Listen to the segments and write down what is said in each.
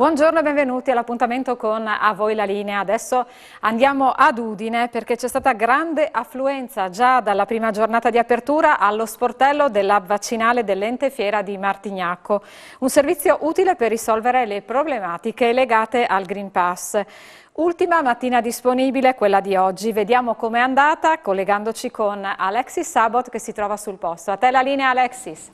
Buongiorno e benvenuti all'appuntamento con A Voi la Linea. Adesso andiamo ad Udine perché c'è stata grande affluenza già dalla prima giornata di apertura allo sportello della vaccinale dell'Ente Fiera di Martignacco. Un servizio utile per risolvere le problematiche legate al Green Pass. Ultima mattina disponibile, quella di oggi. Vediamo com'è andata collegandoci con Alexis Sabot che si trova sul posto. A te la linea, Alexis.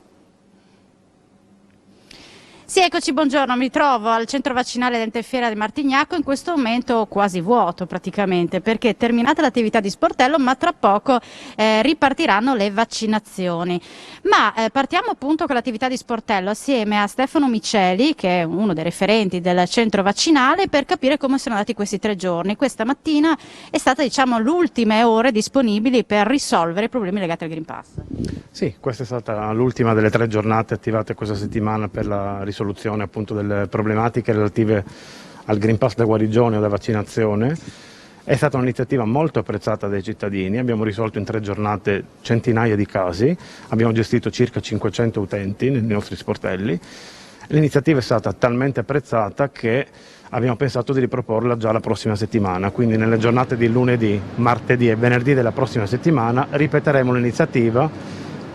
Sì, eccoci, buongiorno, mi trovo al centro vaccinale dell'Ente Fiera di Martignacco, in questo momento quasi vuoto praticamente, perché è terminata l'attività di sportello, ma tra poco ripartiranno le vaccinazioni. Ma partiamo appunto con l'attività di sportello assieme a Stefano Miceli, che è uno dei referenti del centro vaccinale, per capire come sono andati questi 3 giorni. Questa mattina è stata, diciamo, l'ultime ore disponibili per risolvere i problemi legati al Green Pass. Sì, questa è stata l'ultima delle 3 giornate attivate questa settimana per la risoluzione appunto delle problematiche relative al Green Pass da guarigione o da vaccinazione. È stata un'iniziativa molto apprezzata dai cittadini, abbiamo risolto in 3 giornate centinaia di casi, abbiamo gestito circa 500 utenti nei nostri sportelli. L'iniziativa è stata talmente apprezzata che abbiamo pensato di riproporla già la prossima settimana, quindi nelle giornate di lunedì, martedì e venerdì della prossima settimana ripeteremo l'iniziativa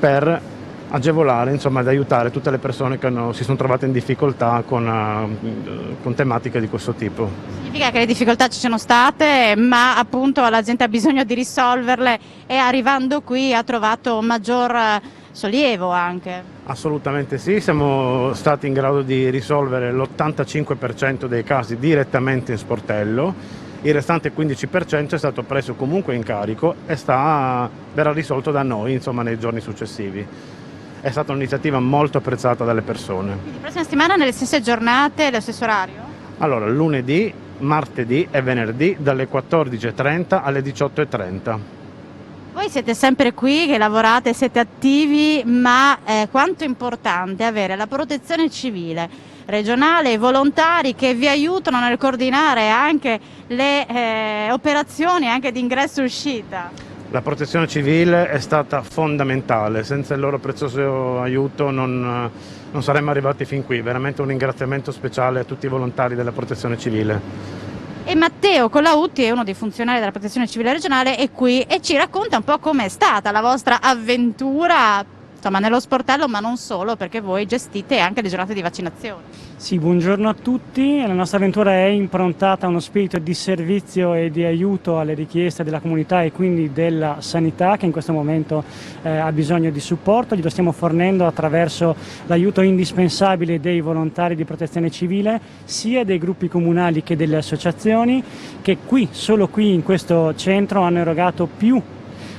per agevolare, insomma, ad aiutare tutte le persone che si sono trovate in difficoltà con tematiche di questo tipo. Significa che le difficoltà ci sono state, ma appunto la gente ha bisogno di risolverle e arrivando qui ha trovato maggior sollievo anche. Assolutamente sì, siamo stati in grado di risolvere l'85% dei casi direttamente in sportello. Il restante 15% è stato preso comunque in carico e verrà risolto da noi, insomma, nei giorni successivi. È stata un'iniziativa molto apprezzata dalle persone. Quindi prossima settimana nelle stesse giornate, nello stesso orario? Allora, lunedì, martedì e venerdì dalle 14:30 alle 18:30. Voi siete sempre qui, che lavorate, siete attivi, ma quanto è importante avere la protezione civile regionale, i volontari che vi aiutano nel coordinare anche le operazioni anche di ingresso e uscita. La protezione civile è stata fondamentale, senza il loro prezioso aiuto non saremmo arrivati fin qui. Veramente un ringraziamento speciale a tutti i volontari della protezione civile. E Matteo Colautti è uno dei funzionari della protezione civile regionale, è qui e ci racconta un po' com'è stata la vostra avventura, insomma, nello sportello, ma non solo, perché voi gestite anche le giornate di vaccinazione. Sì, buongiorno a tutti. La nostra avventura è improntata a uno spirito di servizio e di aiuto alle richieste della comunità e quindi della sanità, che in questo momento ha bisogno di supporto. Glielo stiamo fornendo attraverso l'aiuto indispensabile dei volontari di protezione civile, sia dei gruppi comunali che delle associazioni, che solo qui in questo centro hanno erogato più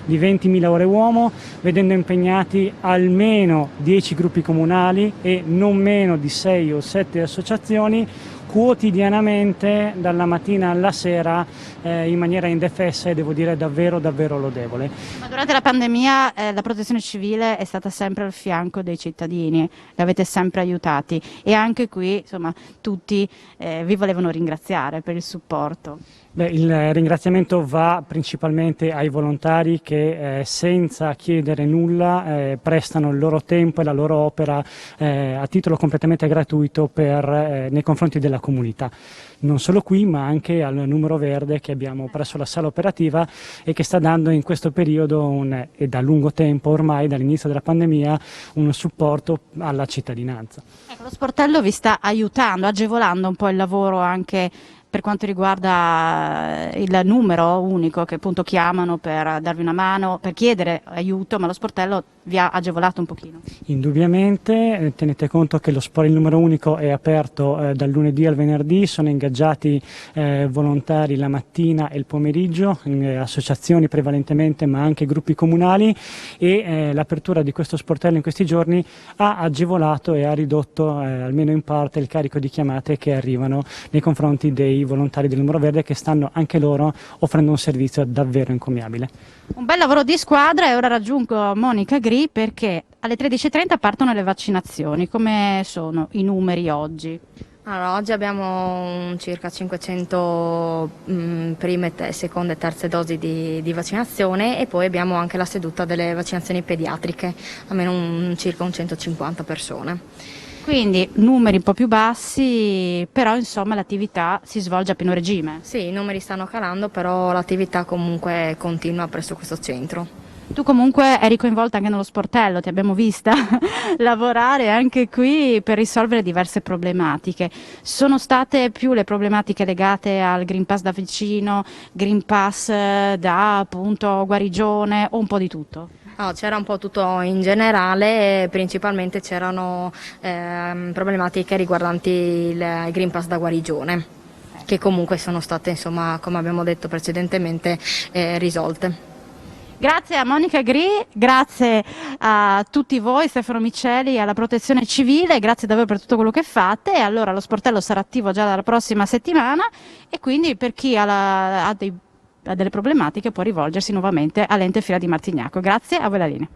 di 20.000 ore uomo, vedendo impegnati almeno 10 gruppi comunali e non meno di 6 o 7 associazioni quotidianamente dalla mattina alla sera in maniera indefessa e devo dire davvero lodevole. Ma durante la pandemia la protezione civile è stata sempre al fianco dei cittadini, li avete sempre aiutati e anche qui, insomma, tutti vi volevano ringraziare per il supporto. Beh, il ringraziamento va principalmente ai volontari che senza chiedere nulla prestano il loro tempo e la loro opera a titolo completamente gratuito nei confronti della comunità. Non solo qui, ma anche al numero verde che abbiamo presso la sala operativa e che sta dando in questo periodo e da lungo tempo ormai, dall'inizio della pandemia, un supporto alla cittadinanza. Ecco, lo sportello vi sta aiutando, agevolando un po' il lavoro anche per quanto riguarda il numero unico che appunto chiamano per darvi una mano, per chiedere aiuto, ma lo sportello vi ha agevolato un pochino? Indubbiamente, tenete conto che il numero unico è aperto dal lunedì al venerdì, sono ingaggiati volontari la mattina e il pomeriggio, associazioni prevalentemente ma anche gruppi comunali e l'apertura di questo sportello in questi giorni ha agevolato e ha ridotto almeno in parte il carico di chiamate che arrivano nei confronti dei volontari del numero verde che stanno anche loro offrendo un servizio davvero encomiabile. Un bel lavoro di squadra e ora raggiungo Monica Gri perché alle 13:30 partono le vaccinazioni. Come sono i numeri oggi? Allora, oggi abbiamo circa 500 prime, seconde e terze dosi di vaccinazione e poi abbiamo anche la seduta delle vaccinazioni pediatriche, almeno circa 150 persone. Quindi numeri un po' più bassi, però insomma l'attività si svolge a pieno regime. Sì, i numeri stanno calando, però l'attività comunque continua presso questo centro. Tu comunque eri coinvolta anche nello sportello, ti abbiamo vista lavorare anche qui per risolvere diverse problematiche. Sono state più le problematiche legate al Green Pass da vicino, Green Pass da appunto guarigione o un po' di tutto? No, c'era un po' tutto in generale, principalmente c'erano problematiche riguardanti il Green Pass da guarigione, che comunque sono state, insomma, come abbiamo detto precedentemente, risolte. Grazie a Monica Gri, grazie a tutti voi, Stefano Miceli, alla Protezione Civile, grazie davvero per tutto quello che fate. E allora lo sportello sarà attivo già dalla prossima settimana e quindi per chi ha delle problematiche può rivolgersi nuovamente all'Ente Fiera di Martignacco. Grazie, a voi la linea.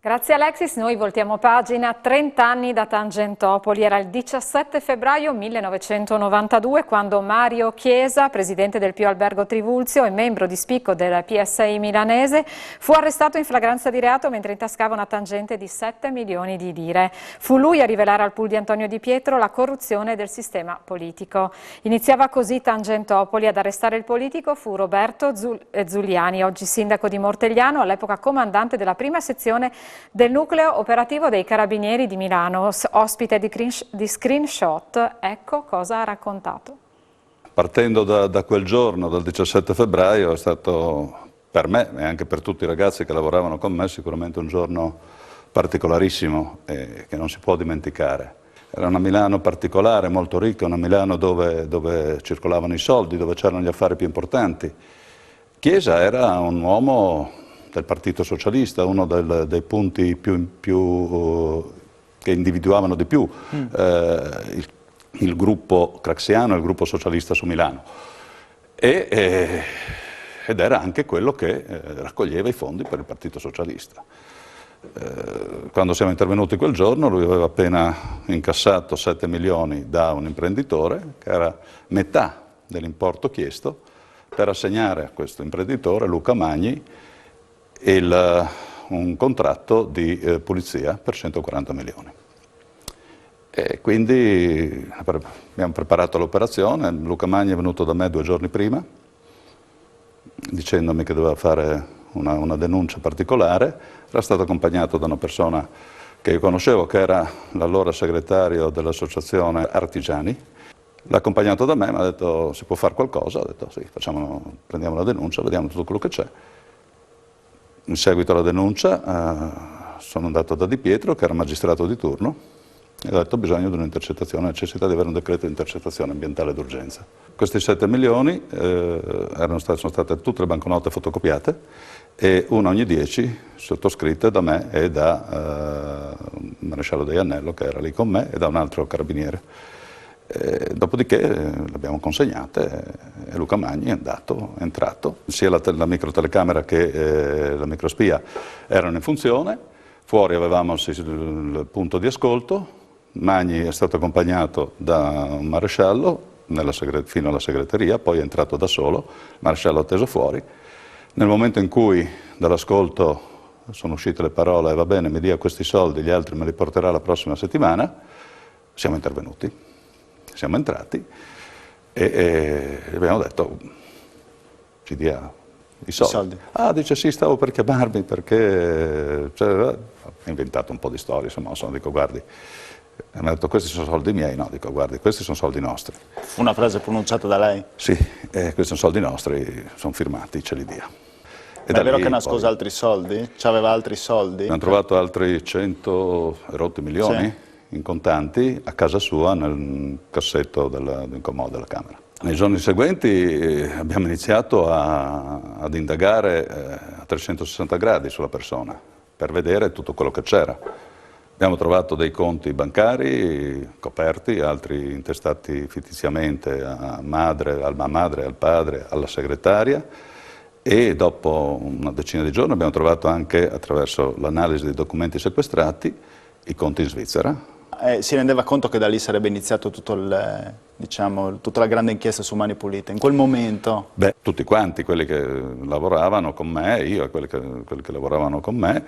Grazie Alexis, noi voltiamo pagina. 30 anni da Tangentopoli, era il 17 febbraio 1992 quando Mario Chiesa, presidente del Pio Albergo Trivulzio e membro di spicco del PSI milanese, fu arrestato in flagranza di reato mentre intascava una tangente di 7 milioni di lire. Fu lui a rivelare al pool di Antonio Di Pietro la corruzione del sistema politico. Iniziava così Tangentopoli. Ad arrestare il politico fu Roberto Zuliani, oggi sindaco di Mortegliano, all'epoca comandante della prima sezione del nucleo operativo dei Carabinieri di Milano, ospite di Screenshot. Ecco cosa ha raccontato. Partendo da quel giorno, dal 17 febbraio, è stato per me e anche per tutti i ragazzi che lavoravano con me sicuramente un giorno particolarissimo e che non si può dimenticare. Era una Milano particolare, molto ricca, una Milano dove circolavano i soldi, dove c'erano gli affari più importanti. Chiesa era un uomo del Partito Socialista, uno dei punti che individuavano di più il gruppo craxiano, il gruppo socialista su Milano. Ed era anche quello che raccoglieva i fondi per il Partito Socialista. Quando siamo intervenuti quel giorno lui aveva appena incassato 7 milioni da un imprenditore, che era metà dell'importo chiesto, per assegnare a questo imprenditore, Luca Magni, un contratto di pulizia per 140 milioni. E quindi abbiamo preparato l'operazione. Luca Magni è venuto da me 2 giorni prima, dicendomi che doveva fare una denuncia particolare. Era stato accompagnato da una persona che io conoscevo, che era l'allora segretario dell'associazione Artigiani. L'ha accompagnato da me, mi ha detto: si può fare qualcosa? Ho detto sì, prendiamo la denuncia, vediamo tutto quello che c'è. In seguito alla denuncia sono andato da Di Pietro, che era magistrato di turno, e ho detto: ho bisogno di un'intercettazione, necessità di avere un decreto di intercettazione ambientale d'urgenza. Questi 7 milioni sono state tutte le banconote fotocopiate e una ogni 10 sottoscritte da me e da Maresciallo Deiannello, che era lì con me, e da un altro carabiniere. Dopodiché le abbiamo consegnate e Luca Magni è entrato. Sia la microtelecamera che la microspia erano in funzione, fuori avevamo il punto di ascolto. Magni è stato accompagnato da un maresciallo fino alla segreteria, poi è entrato da solo, il maresciallo ha atteso fuori. Nel momento in cui dall'ascolto sono uscite le parole: va bene, mi dia questi soldi, gli altri me li porterà la prossima settimana, siamo intervenuti. Siamo entrati e abbiamo detto: ci dia i soldi. Ah, dice sì, stavo per chiamarmi perché ha inventato un po' di storie, insomma, dico: guardi, mi ha detto: questi sono soldi miei. No, dico: guardi, questi sono soldi nostri. Fu una frase pronunciata da lei? Sì, questi sono soldi nostri, sono firmati, ce li dia. Ma è vero che nascosa altri soldi? C'aveva altri soldi? Abbiamo trovato altri 100 rotti milioni. Sì. In contanti a casa sua nel cassetto del comodo della Camera. Nei giorni seguenti abbiamo iniziato ad indagare a 360 gradi sulla persona per vedere tutto quello che c'era. Abbiamo trovato dei conti bancari coperti, altri intestati fittiziamente alla madre, al padre, alla segretaria, e dopo una decina di giorni abbiamo trovato anche, attraverso l'analisi dei documenti sequestrati, i conti in Svizzera, si rendeva conto che da lì sarebbe iniziato tutto tutta la grande inchiesta su Mani Pulite, in quel momento? Beh, tutti quanti, quelli che lavoravano con me, io e quelli che lavoravano con me,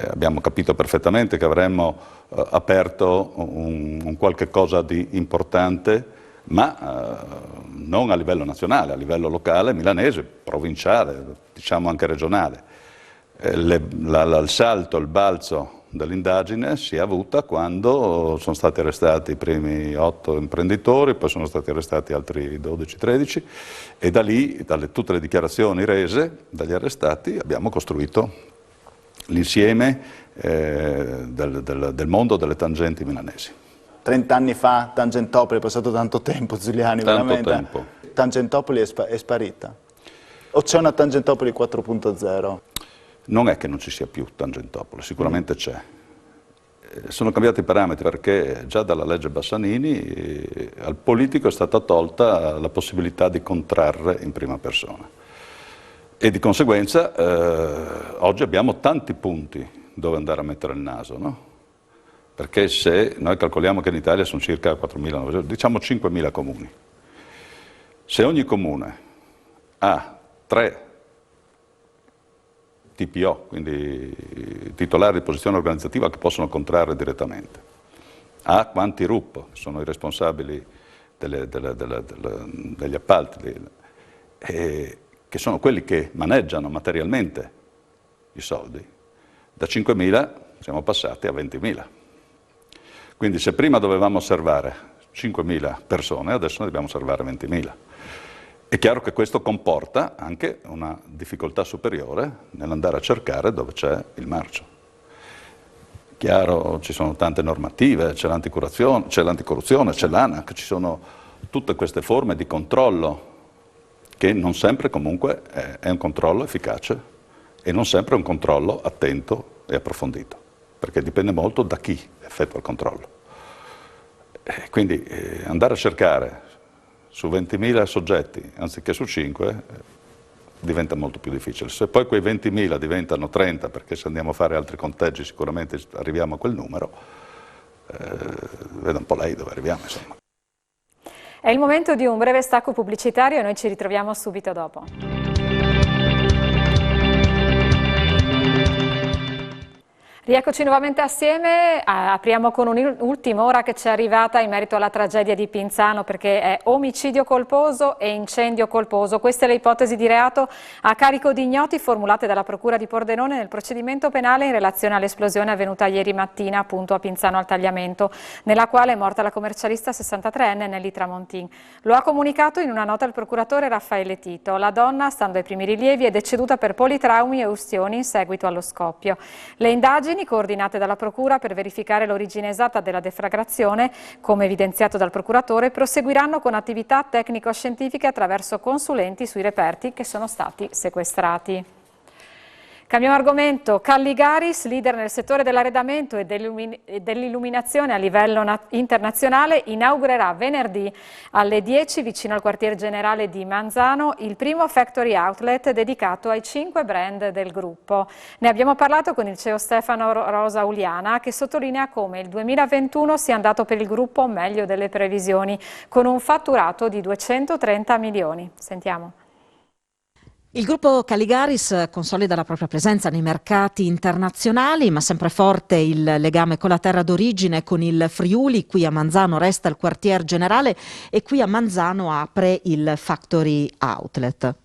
abbiamo capito perfettamente che avremmo aperto un qualche cosa di importante, ma non a livello nazionale, a livello locale, milanese, provinciale, diciamo anche regionale. Il salto, il balzo dell'indagine si è avuta quando sono stati arrestati i primi 8 imprenditori, poi sono stati arrestati altri 12-13 e da lì, tutte le dichiarazioni rese dagli arrestati, abbiamo costruito l'insieme del mondo delle tangenti milanesi. 30 anni fa Tangentopoli, è passato tanto tempo, Zuliani, veramente. Tempo. Tangentopoli è sparita? O c'è una Tangentopoli 4.0? Non è che non ci sia più Tangentopoli, sicuramente c'è. Sono cambiati i parametri perché già dalla legge Bassanini al politico è stata tolta la possibilità di contrarre in prima persona. E di conseguenza oggi abbiamo tanti punti dove andare a mettere il naso, no? Perché se noi calcoliamo che in Italia sono circa 4.900, diciamo 5.000 comuni. Se ogni comune ha 3 TPO, quindi titolari di posizione organizzativa che possono contrarre direttamente, ha quanti RUP, che sono i responsabili degli appalti, che sono quelli che maneggiano materialmente i soldi, da 5.000 siamo passati a 20.000. Quindi se prima dovevamo osservare 5.000 persone, adesso ne dobbiamo osservare 20.000. È chiaro che questo comporta anche una difficoltà superiore nell'andare a cercare dove c'è il marcio. Chiaro, ci sono tante normative, c'è l'anticorruzione, c'è l'ANAC, ci sono tutte queste forme di controllo che non sempre comunque è un controllo efficace e non sempre è un controllo attento e approfondito, perché dipende molto da chi effettua il controllo. Quindi andare a cercare su 20.000 soggetti, anziché su 5, diventa molto più difficile. Se poi quei 20.000 diventano 30, perché se andiamo a fare altri conteggi sicuramente arriviamo a quel numero, veda un po' lei dove arriviamo, insomma. È il momento di un breve stacco pubblicitario e noi ci ritroviamo subito dopo. Rieccoci nuovamente assieme, apriamo con un'ultima ora che ci è arrivata in merito alla tragedia di Pinzano, perché è omicidio colposo e incendio colposo. Queste le ipotesi di reato a carico di ignoti formulate dalla Procura di Pordenone nel procedimento penale in relazione all'esplosione avvenuta ieri mattina appunto a Pinzano al Tagliamento, nella quale è morta la commercialista 63enne Nelly Tramontin. Lo ha comunicato in una nota il procuratore Raffaele Tito. La donna, stando ai primi rilievi, è deceduta per politraumi e ustioni in seguito allo scoppio. Le indagini coordinate dalla Procura per verificare l'origine esatta della deflagrazione, come evidenziato dal procuratore, proseguiranno con attività tecnico-scientifiche attraverso consulenti sui reperti che sono stati sequestrati. Cambiamo argomento. Calligaris, leader nel settore dell'arredamento e dell'illuminazione a livello internazionale, inaugurerà venerdì alle 10 vicino al quartier generale di Manzano il primo factory outlet dedicato ai 5 brand del gruppo. Ne abbiamo parlato con il CEO Stefano Rosa Uliana, che sottolinea come il 2021 sia andato per il gruppo meglio delle previsioni, con un fatturato di 230 milioni. Sentiamo. Il gruppo Calligaris consolida la propria presenza nei mercati internazionali, ma sempre forte il legame con la terra d'origine, con il Friuli. Qui a Manzano resta il quartier generale e qui a Manzano apre il Factory Outlet.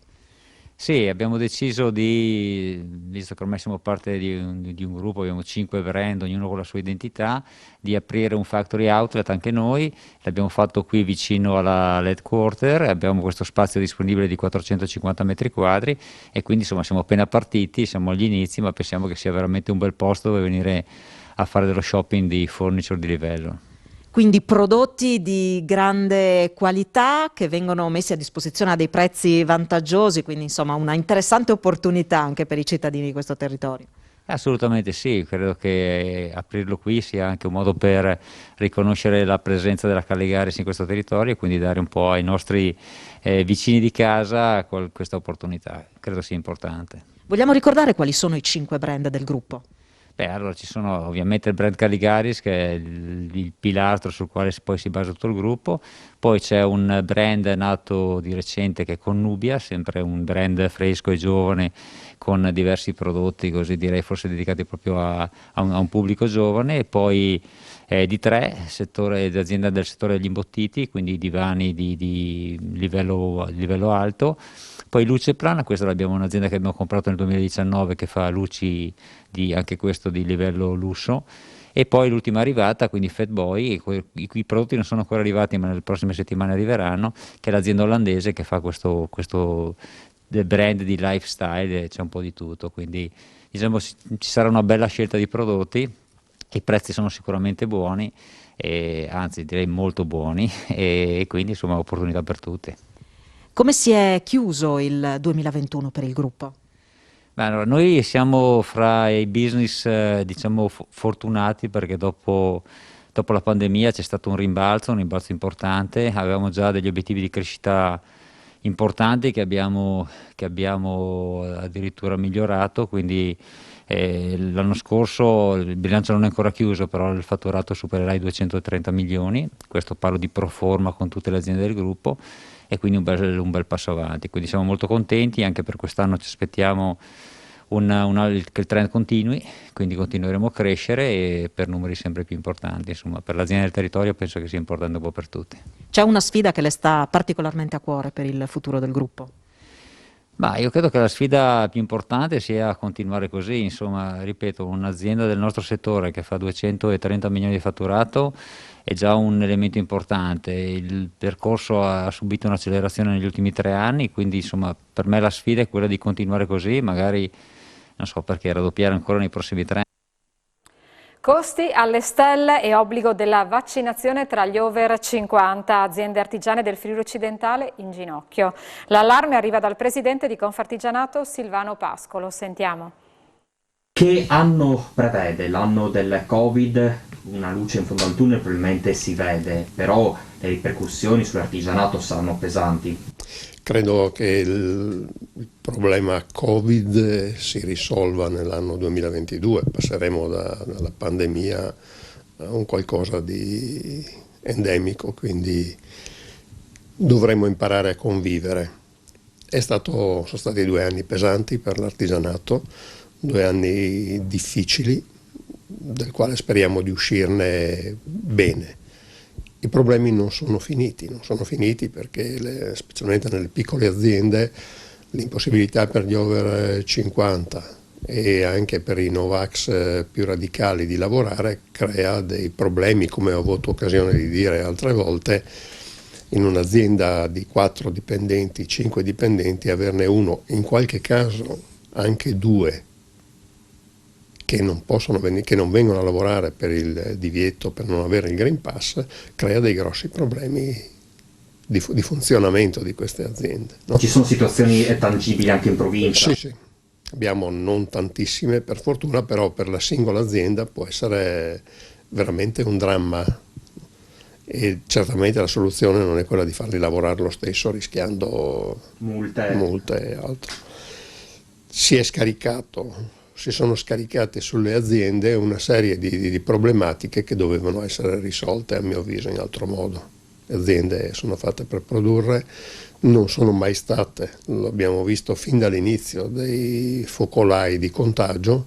Sì, abbiamo deciso visto che ormai siamo parte di un gruppo, abbiamo 5 brand, ognuno con la sua identità, di aprire un factory outlet anche noi. L'abbiamo fatto qui vicino all'headquarter, abbiamo questo spazio disponibile di 450 metri quadri e quindi insomma siamo appena partiti, siamo agli inizi, ma pensiamo che sia veramente un bel posto dove venire a fare dello shopping di furniture di livello. Quindi prodotti di grande qualità che vengono messi a disposizione a dei prezzi vantaggiosi, quindi insomma una interessante opportunità anche per i cittadini di questo territorio. Assolutamente sì, credo che aprirlo qui sia anche un modo per riconoscere la presenza della Calligaris in questo territorio e quindi dare un po' ai nostri vicini di casa questa opportunità, credo sia importante. Vogliamo ricordare quali sono i 5 brand del gruppo? Beh, allora ci sono ovviamente il brand Caligaris, che è il pilastro sul quale poi si basa tutto il gruppo, poi c'è un brand nato di recente che è Connubia, sempre un brand fresco e giovane con diversi prodotti, così direi forse dedicati proprio a un pubblico giovane, e poi D3, azienda del settore degli imbottiti, quindi divani di livello alto. Poi Luceplan, questa l'abbiamo un'azienda che abbiamo comprato nel 2019 che fa luci anche questo di livello lusso. E poi l'ultima arrivata, quindi Fatboy, i cui prodotti non sono ancora arrivati ma nelle prossime settimane arriveranno, che è l'azienda olandese che fa questo brand di lifestyle, c'è un po' di tutto, quindi diciamo ci sarà una bella scelta di prodotti, i prezzi sono sicuramente buoni, anzi direi molto buoni, e quindi insomma opportunità per tutti. Come si è chiuso il 2021 per il gruppo? Beh, allora, noi siamo fra i business diciamo fortunati, perché dopo la pandemia c'è stato un rimbalzo importante, avevamo già degli obiettivi di crescita importanti che abbiamo addirittura migliorato, quindi l'anno scorso il bilancio non è ancora chiuso, però il fatturato supererà i 230 milioni, questo parlo di pro forma con tutte le aziende del gruppo, e quindi un bel passo avanti, quindi siamo molto contenti. Anche per quest'anno ci aspettiamo che il trend continui, quindi continueremo a crescere e per numeri sempre più importanti. Insomma, per l'azienda del territorio penso che sia importante un po' per tutti. C'è una sfida che le sta particolarmente a cuore per il futuro del gruppo? Ma io credo che la sfida più importante sia continuare così, insomma, ripeto, un'azienda del nostro settore che fa 230 milioni di fatturato è già un elemento importante. Il percorso ha subito un'accelerazione negli ultimi 3 anni, quindi insomma per me la sfida è quella di continuare così, magari non so perché raddoppiare ancora nei prossimi 3 anni. Costi alle stelle e obbligo della vaccinazione tra gli over 50, aziende artigiane del Friuli Occidentale in ginocchio. L'allarme arriva dal presidente di Confartigianato Silvano Pascolo, sentiamo. Che anno prevede? L'anno del Covid? Una luce in fondo al tunnel probabilmente si vede, però le ripercussioni sull'artigianato saranno pesanti. Credo che il problema Covid si risolva nell'anno 2022, passeremo dalla pandemia a un qualcosa di endemico, quindi dovremo imparare a convivere. Sono stati 2 anni pesanti per l'artigianato, 2 anni difficili, del quale speriamo di uscirne bene. I problemi non sono finiti perché specialmente nelle piccole aziende l'impossibilità per gli over 50 e anche per i Novax più radicali di lavorare crea dei problemi, come ho avuto occasione di dire altre volte. In un'azienda di 4 dipendenti, 5 dipendenti, averne uno, in qualche caso anche 2, che non vengono a lavorare per il divieto, per non avere il Green Pass, crea dei grossi problemi di funzionamento di queste aziende. No? Ci sono situazioni tangibili anche in provincia? Sì. Abbiamo non tantissime per fortuna, però per la singola azienda può essere veramente un dramma, e certamente la soluzione non è quella di farli lavorare lo stesso rischiando multe e altro. Si sono scaricate sulle aziende una serie di problematiche che dovevano essere risolte, a mio avviso, in altro modo. Le aziende sono fatte per produrre, non sono mai state, lo abbiamo visto fin dall'inizio, dei focolai di contagio,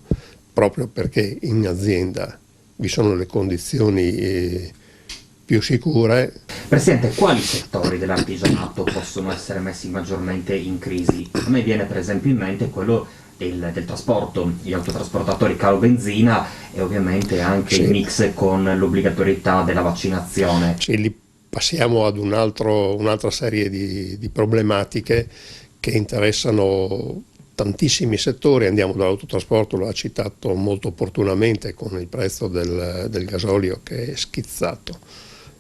proprio perché in azienda vi sono le condizioni più sicure. Presidente, quali settori dell'artigianato possono essere messi maggiormente in crisi? A me viene per esempio in mente quello del trasporto, gli autotrasportatori caro benzina e ovviamente anche il mix con l'obbligatorietà della vaccinazione. Sì, lì passiamo ad un'altra serie di problematiche che interessano tantissimi settori. Andiamo dall'autotrasporto, lo ha citato molto opportunamente, con il prezzo del gasolio che è schizzato,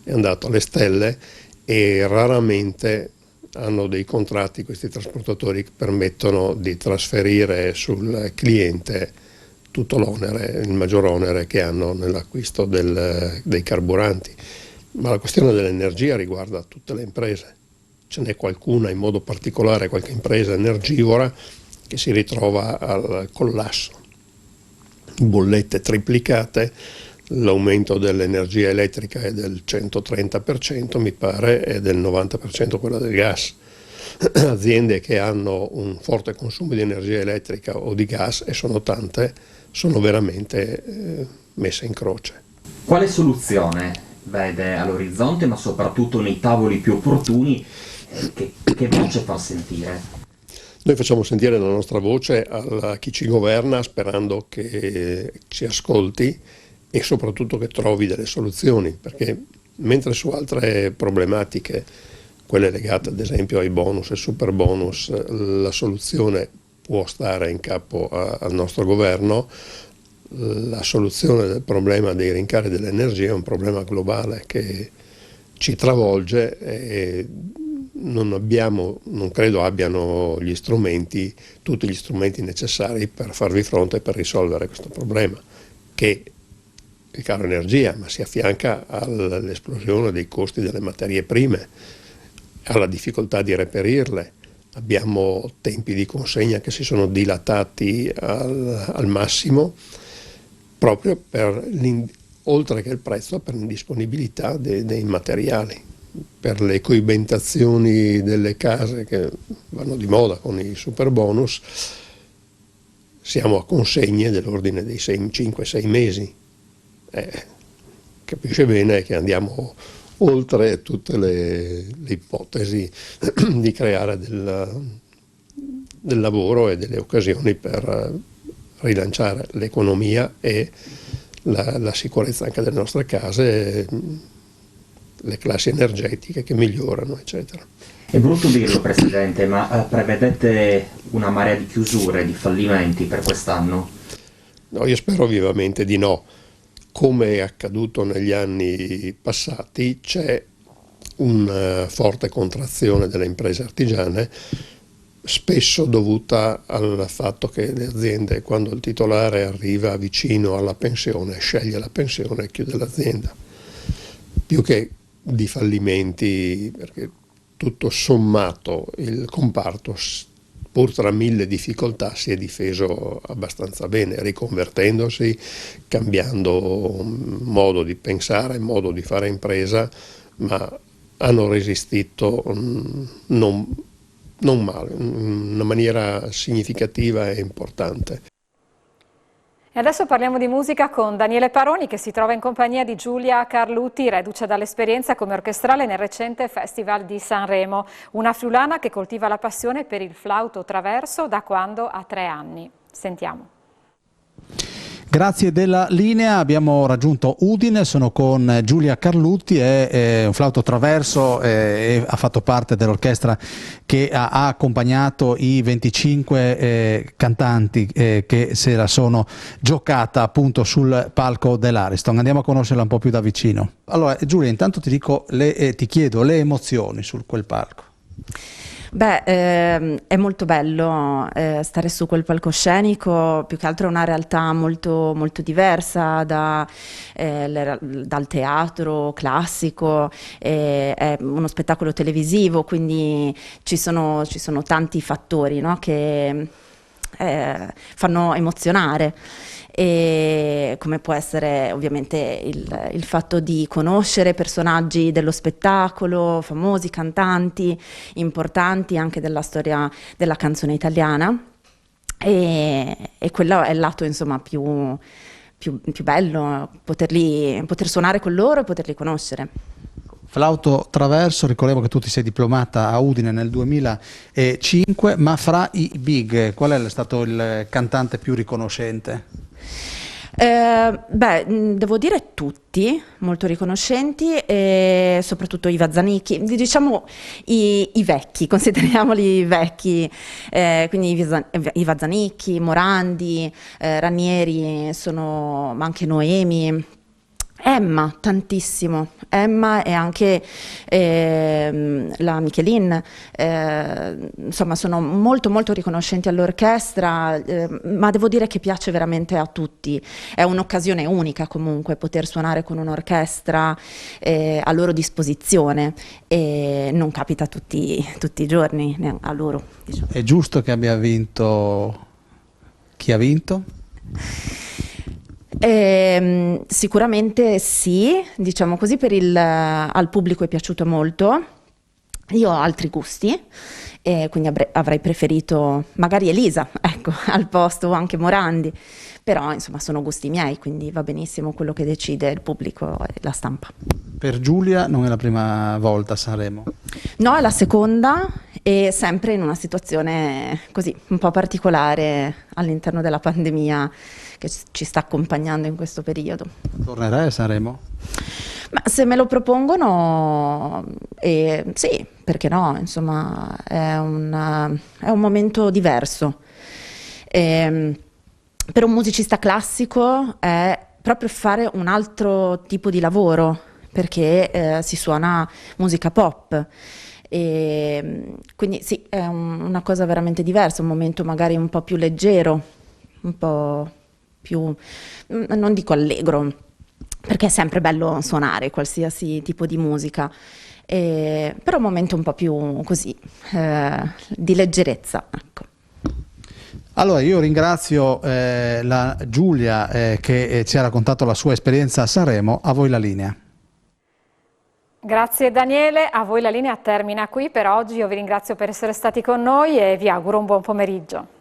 è andato alle stelle, e raramente hanno dei contratti questi trasportatori che permettono di trasferire sul cliente tutto l'onere, il maggior onere che hanno nell'acquisto dei carburanti. Ma la questione dell'energia riguarda tutte le imprese. Ce n'è qualcuna, in modo particolare qualche impresa energivora, che si ritrova al collasso. bollette triplicate, l'aumento dell'energia elettrica è del 130%, mi pare, e del 90% quella del gas. Aziende che hanno un forte consumo di energia elettrica o di gas, e sono tante, sono veramente messe in croce. Quale soluzione vede all'orizzonte, ma soprattutto nei tavoli più opportuni, che voce far sentire? Noi facciamo sentire la nostra voce a chi ci governa, sperando che ci ascolti e soprattutto che trovi delle soluzioni, perché mentre su altre problematiche, quelle legate ad esempio ai bonus e super bonus, la soluzione può stare in capo al nostro governo, la soluzione del problema dei rincari dell'energia è un problema globale che ci travolge e non credo abbiano tutti gli strumenti necessari per farvi fronte e per risolvere questo problema, che il caro energia, ma si affianca all'esplosione dei costi delle materie prime, alla difficoltà di reperirle. Abbiamo tempi di consegna che si sono dilatati al massimo, proprio oltre che il prezzo, per l'indisponibilità dei materiali, per le coibentazioni delle case che vanno di moda con i super bonus. Siamo a consegne dell'ordine dei 5-6 mesi. Capisce bene che andiamo oltre tutte le ipotesi di creare del lavoro e delle occasioni per rilanciare l'economia e la sicurezza anche delle nostre case, le classi energetiche che migliorano, eccetera. È brutto dirlo, Presidente, ma prevedete una marea di chiusure, di fallimenti per quest'anno? No, io spero vivamente di no. Come è accaduto negli anni passati, c'è una forte contrazione delle imprese artigiane, spesso dovuta al fatto che le aziende, quando il titolare arriva vicino alla pensione, sceglie la pensione e chiude l'azienda. Più che di fallimenti, perché tutto sommato il comparto, pur tra mille difficoltà, si è difeso abbastanza bene, riconvertendosi, cambiando modo di pensare, modo di fare impresa, ma hanno resistito non male, in una maniera significativa e importante. E adesso parliamo di musica con Daniele Paroni, che si trova in compagnia di Giulia Carlutti, reduce dall'esperienza come orchestrale nel recente Festival di Sanremo, una friulana che coltiva la passione per il flauto traverso da quando ha 3 anni. Sentiamo. Grazie della linea, abbiamo raggiunto Udine, sono con Giulia Carlutti, è un flauto traverso e ha fatto parte dell'orchestra che ha accompagnato i 25 cantanti che se la sono giocata appunto sul palco dell'Ariston. Andiamo a conoscerla un po' più da vicino. Allora Giulia, intanto ti chiedo le emozioni su quel palco. Beh, è molto bello stare su quel palcoscenico, più che altro è una realtà molto, molto diversa dal teatro classico, è uno spettacolo televisivo, quindi ci sono tanti fattori, no, che fanno emozionare. E come può essere ovviamente il fatto di conoscere personaggi dello spettacolo, famosi cantanti importanti anche della storia della canzone italiana, e quello è il lato insomma più bello, poter suonare con loro e poterli conoscere. Flauto traverso, ricordiamo che tu ti sei diplomata a Udine nel 2005, ma fra i big qual è stato il cantante più riconoscente? Devo dire tutti molto riconoscenti, e soprattutto Iva Zanicchi, diciamo i vecchi, consideriamoli vecchi, quindi Iva Zanicchi, Morandi, Ranieri, ma anche Noemi. Emma, tantissimo, Emma e anche la Michelin, insomma sono molto molto riconoscenti all'orchestra, ma devo dire che piace veramente a tutti, è un'occasione unica comunque poter suonare con un'orchestra a loro disposizione, e non capita tutti i giorni a loro, diciamo. È giusto che abbia vinto chi ha vinto? Sicuramente sì, diciamo così, al pubblico è piaciuto molto. Io ho altri gusti, quindi avrei preferito magari Elisa, ecco, al posto, o anche Morandi, però insomma sono gusti miei, quindi va benissimo quello che decide il pubblico e la stampa. Per Giulia non è la prima volta a Sanremo? No, è la seconda, e sempre in una situazione così un po' particolare all'interno della pandemia che ci sta accompagnando in questo periodo. Tornerai a Sanremo? Ma se me lo propongono, sì, perché no? Insomma, è un momento diverso. Per un musicista classico è proprio fare un altro tipo di lavoro, perché si suona musica pop. Quindi sì, è una cosa veramente diversa, un momento magari un po' più leggero, un po' più, non dico allegro, perché è sempre bello suonare qualsiasi tipo di musica, però un momento un po' più così, di leggerezza, ecco. Allora io ringrazio la Giulia che ci ha raccontato la sua esperienza a Sanremo, a voi la linea. Grazie Daniele, a voi la linea termina qui per oggi, io vi ringrazio per essere stati con noi e vi auguro un buon pomeriggio.